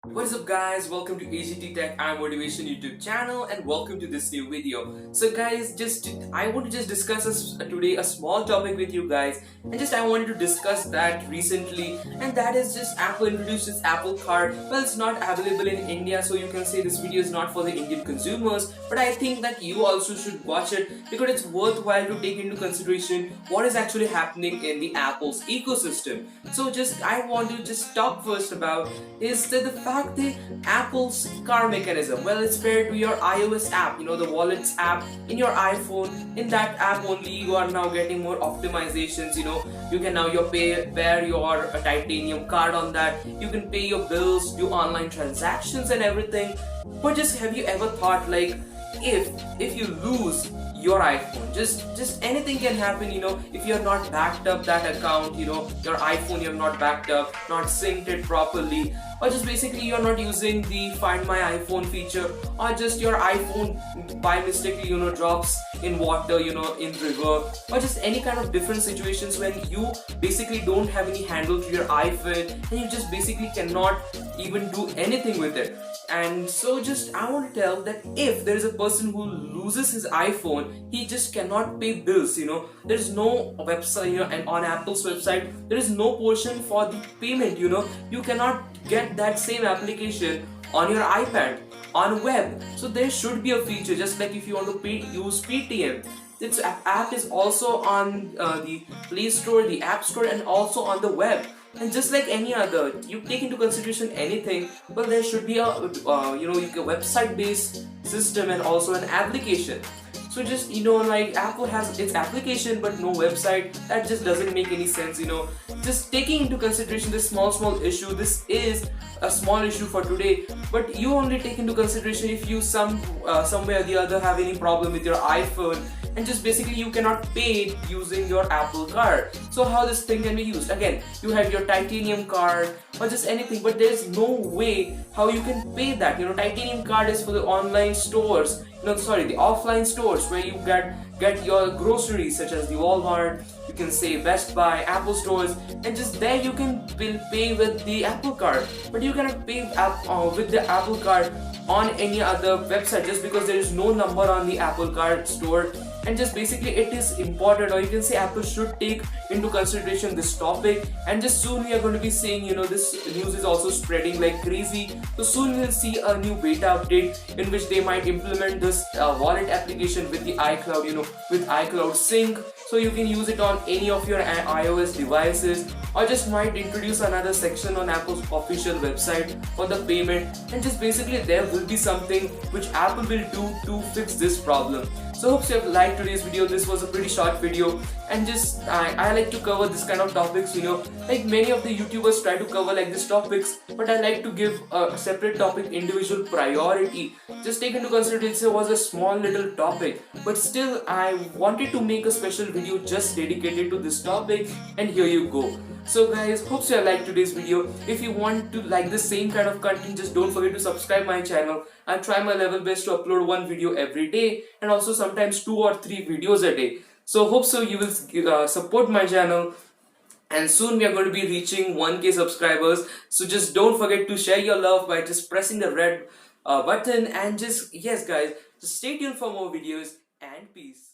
What is up guys, welcome to AGT Tech and Motivation YouTube channel and welcome to this new video. So guys, I want to discuss today a small topic with you guys, and I wanted to discuss that recently, and that is just Apple introduced its Apple Card. Well, it's not available in India, so you can say this video is not for the Indian consumers, but I think that you also should watch it because it's worthwhile to take into consideration what is actually happening in the Apple's ecosystem. So I want to talk first about is that the fact that Apple's car mechanism, well, it's paired to your iOS app, the wallets app in your iPhone. In that app only you are now getting more optimizations. You can now pair your titanium card on that. You can pay your bills, do online transactions and everything. But have you ever thought, like, if you lose your iPhone, just anything can happen. If you're not backed up that account, your iPhone, you're not backed up, not synced it properly, or just basically you're not using the Find My iPhone feature, or just your iPhone by mistake drops in water, in river, or just any kind of different situations when you basically don't have any handle to your iPhone and you just basically cannot even do anything with it. And so I want to tell that if there is a person who loses his iPhone, he just cannot pay bills. There is no website, and on Apple's website there is no portion for the payment. You cannot get that same application on your iPad, on web. So there should be a feature, just like if you want to use Paytm. This app is also on the Play Store, the App Store, and also on the web. And just like any other, you take into consideration anything, well, there should be a website-based system and also an application. So like Apple has its application but no website, that just doesn't make any sense. Just taking into consideration this small issue, this is a small issue for today, but you only take into consideration if you some way or the other have any problem with your iPhone and just basically you cannot pay it using your Apple Card. So how this thing can be used? Again, you have your titanium card or just anything, but there's no way how you can pay that. Titanium card is for the online stores, the offline stores where you get your groceries, such as the Walmart, you can say Best Buy, Apple stores, and just there you can pay with the Apple Card. But you cannot pay with the Apple Card on any other website just because there is no number on the Apple Card store. And just basically it is important, or you can say Apple should take into consideration this topic. And just soon we are going to be seeing, this news is also spreading like crazy. So soon we'll see a new beta update in which they might implement this wallet application with the iCloud, with iCloud Sync. So you can use it on any of your iOS devices, or just might introduce another section on Apple's official website for the payment. And just basically there will be something which Apple will do to fix this problem. So hope you have liked today's video. This was a pretty short video, and I like to cover this kind of topics. Like many of the YouTubers try to cover like these topics, but I like to give a separate topic individual priority. Just take into consideration it was a small little topic, but still I wanted to make a special video just dedicated to this topic, and here you go. So guys, hope you liked today's video. If you want to like the same kind of content, just don't forget to subscribe my channel. I try my level best to upload one video every day, and also sometimes 2 or 3 videos a day. So hope you will support my channel, and soon we are going to be reaching 1K subscribers. So just don't forget to share your love by just pressing the red button, and yes guys, just stay tuned for more videos, and peace.